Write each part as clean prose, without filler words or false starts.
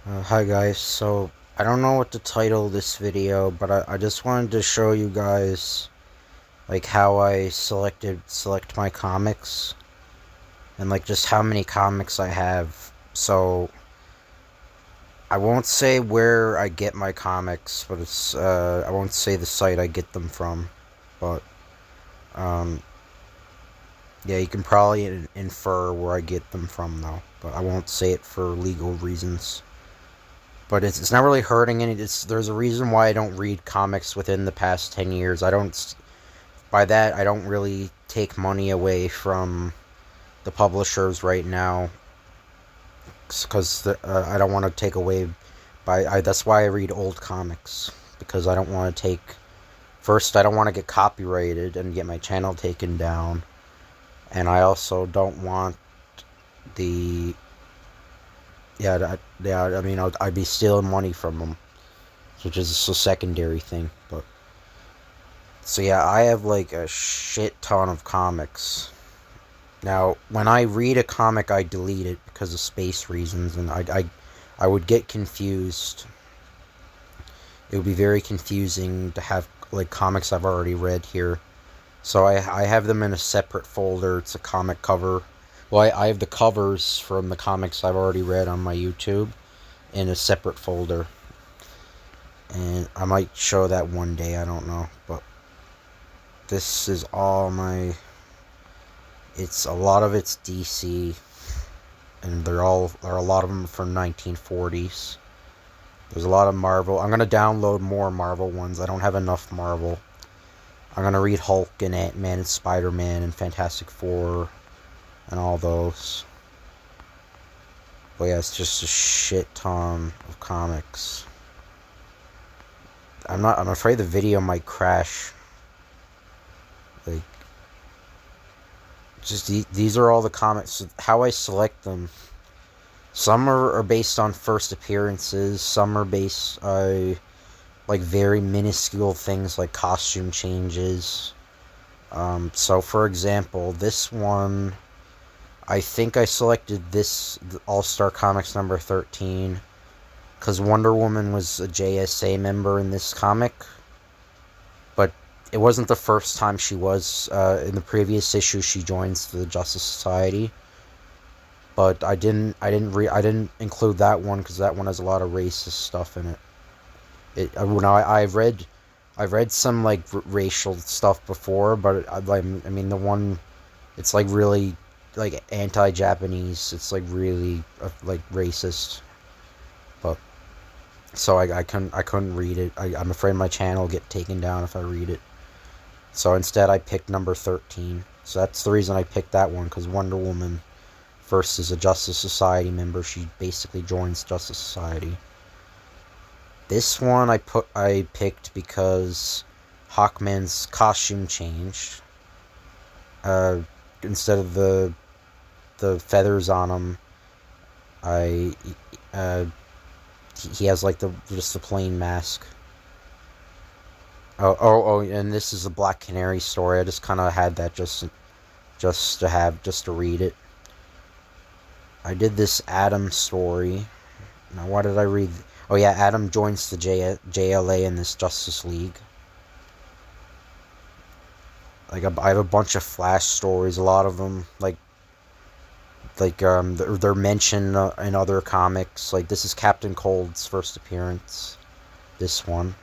Hi guys, so I don't know what to title this video, but I just wanted to show you guys like how I select my comics and like just how many comics I have. So I won't say where I get my comics, but it's I won't say the site I get them from, but um yeah, you can probably infer where I get them from though, but I won't say it for legal reasons. But it's not really hurting any. There's a reason why I don't read comics within the past 10 years. I don't. By that, I don't really take money away from the publishers right now, because I don't want to take away. That's why I read old comics, because I don't want to take. First, I don't want to get copyrighted and get my channel taken down, and I also don't want the. Yeah. I mean, I'd be stealing money from them, which is a secondary thing, but. So yeah, I have like a shit ton of comics. Now, when I read a comic, I delete it because of space reasons, and I would get confused. It would be very confusing to have like comics I've already read here. So I have them in a separate folder. It's a comic cover. Well, I have the covers from the comics I've already read on my YouTube in a separate folder. And I might show that one day, I don't know. But this is all my. It's a lot of it's DC, and there are a lot of them from 1940s. There's a lot of Marvel. I'm gonna download more Marvel ones. I don't have enough Marvel. I'm gonna read Hulk and Ant-Man and Spider-Man and Fantastic Four and all those. But yeah, it's just a shit ton of comics. I'm afraid the video might crash. Like, just these are all the comics. How I select them. Some are based on first appearances. Some are based like very minuscule things like costume changes. So for example, this one, I think I selected this All Star Comics number 13 because Wonder Woman was a JSA member in this comic, but it wasn't the first time she was. In the previous issue, she joins the Justice Society. But I didn't include that one because that one has a lot of racist stuff in it. I've read some like racial stuff before, but I mean the one, it's like really like anti-Japanese. It's like really like racist. But so I couldn't read it. I'm afraid my channel will get taken down if I read it. So instead I picked number 13. So that's the reason I picked that one, because Wonder Woman first is a Justice Society member. She basically joins Justice Society. This one I picked because Hawkman's costume changed. Uh, Instead of the feathers on him, I uh, he has like the just the plain mask. And this is a Black Canary story. I just kind of had that just to read it. I did this Adam story. Now, why did I read? Oh yeah, Adam joins the JLA in this Justice League. Like I have a bunch of Flash stories. A lot of them they're mentioned in other comics. Like this is Captain Cold's first appearance. This one.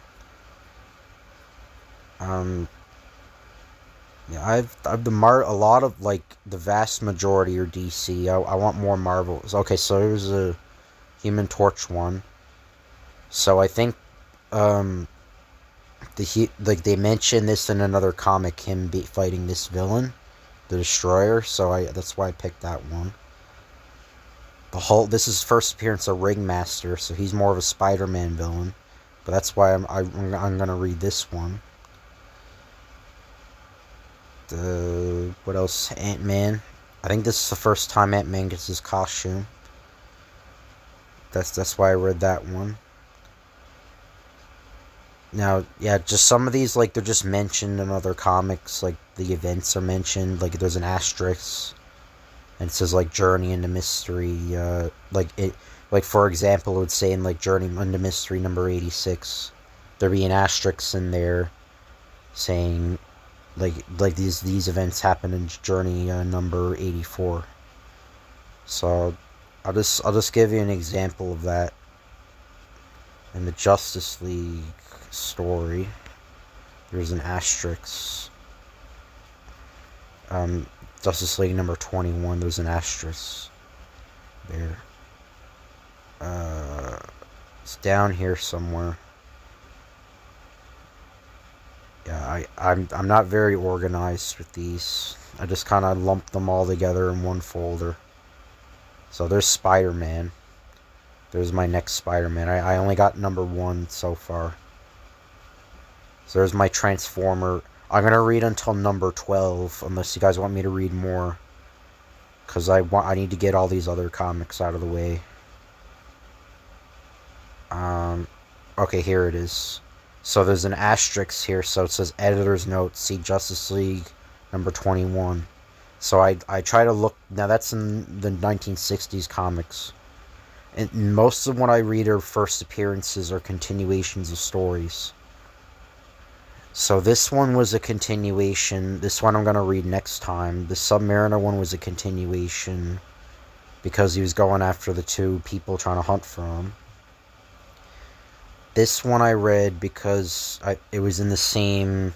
Um. Yeah, I've a lot of like the vast majority are DC. I want more Marvel. Okay, so there's a Human Torch one. So I think um like they mentioned this in another comic, him fighting this villain, the Destroyer. So I that's why I picked that one. The Hulk. This is first appearance of Ringmaster, so he's more of a Spider-Man villain. But that's why I'm gonna read this one. The what else? Ant-Man. I think this is the first time Ant-Man gets his costume. That's why I read that one. Now, yeah, just some of these, like, they're just mentioned in other comics. Like, the events are mentioned. Like, there's an asterisk, and it says, like, Journey into Mystery. Like, for example, it would say in, like, Journey into Mystery number 86, there'd be an asterisk in there saying, like these events happen in Journey number 84. So, I'll just give you an example of that in the Justice League story. There's an asterisk. Justice League number 21, there's an asterisk there. It's down here somewhere. Yeah, I'm not very organized with these. I just kind of lumped them all together in one folder. So there's Spider-Man. There's my next Spider-Man. I only got number 1 so far. So there's my Transformer. I'm going to read until number 12, unless you guys want me to read more. Because I need to get all these other comics out of the way. Okay, here it is. So there's an asterisk here, so it says editor's note, see Justice League number 21. So I try to look, now that's in the 1960s comics. And most of what I read are first appearances or continuations of stories. So this one was a continuation. This one I'm going to read next time. The Submariner one was a continuation because he was going after the 2 people trying to hunt for him. This one I read because it was in the same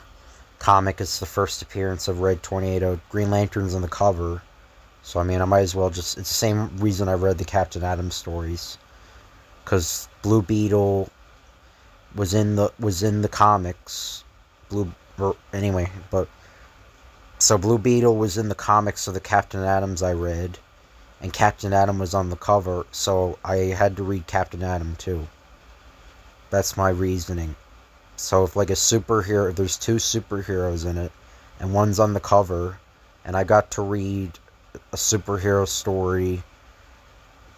comic as the first appearance of Red Tornado. Green Lantern's on the cover. So, I mean, I might as well just... It's the same reason I read the Captain Atom stories. Because Blue Beetle was in the comics. Anyway, but... So, Blue Beetle was in the comics of the Captain Atoms I read. And Captain Atom was on the cover. So, I had to read Captain Atom, too. That's my reasoning. So if like a superhero, if there's 2 superheroes in it, and one's on the cover, and I got to read a superhero story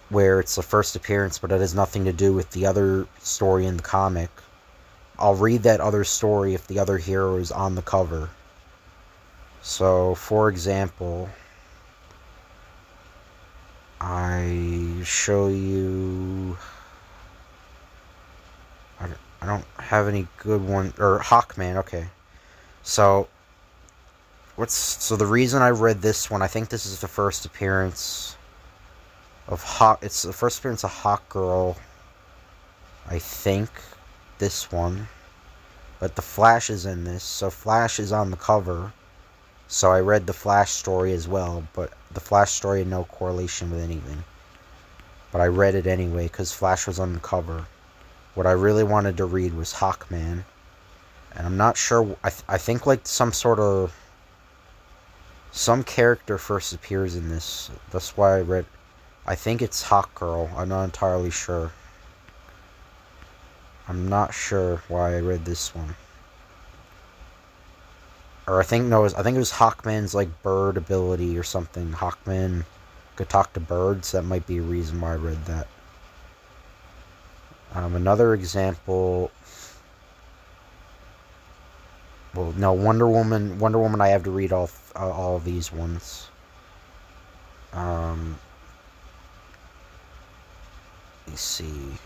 where it's the first appearance, but it has nothing to do with the other story in the comic, I'll read that other story if the other hero is on the cover. So, for example, I show you... I don't have any good one. Or Hawkman, okay. So the reason I read this one, I think this is the first appearance of it's the first appearance of Hawkgirl. I think this one. But the Flash is in this, so Flash is on the cover. So I read the Flash story as well, but the Flash story had no correlation with anything. But I read it anyway because Flash was on the cover. What I really wanted to read was Hawkman. And I'm not sure... I think like some character first appears in this. That's why I read... I think it's Hawkgirl. I'm not entirely sure. I'm not sure why I read this one. Or I think it was Hawkman's like bird ability or something. Hawkman could talk to birds. That might be a reason why I read that. Another example... Well, no, Wonder Woman I have to read all of these ones. Let me see.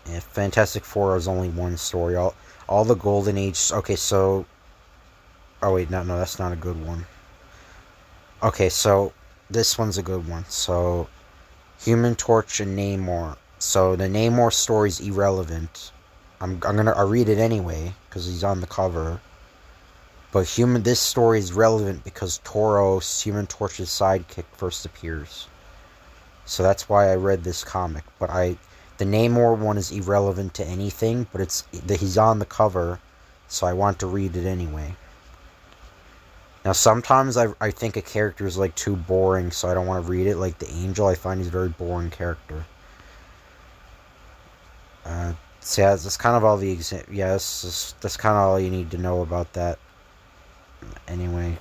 Yeah, Fantastic Four is only one story. All the Golden Age... Okay, so... Oh, wait, no, that's not a good one. Okay, so this one's a good one. So... Human Torch and Namor. So the Namor story's irrelevant. I'll read it anyway because he's on the cover. But this story is relevant because Tauros, Human Torch's sidekick, first appears. So that's why I read this comic. But the Namor one is irrelevant to anything, but he's on the cover, so I want to read it anyway. Now, sometimes I think a character is, like, too boring, so I don't want to read it. Like, the Angel, I find he's a very boring character. So, yeah, that's kind of all the that's kind of all you need to know about that. Anyway,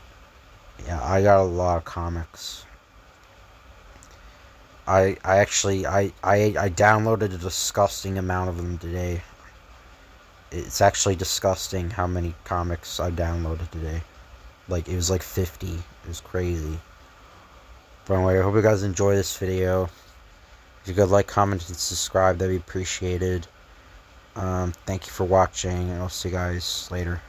yeah, I got a lot of comics. I downloaded a disgusting amount of them today. It's actually disgusting how many comics I downloaded today. Like, it was like 50. It was crazy. But anyway, I hope you guys enjoy this video. If you could like, comment, and subscribe, that'd be appreciated. Thank you for watching, and I'll see you guys later.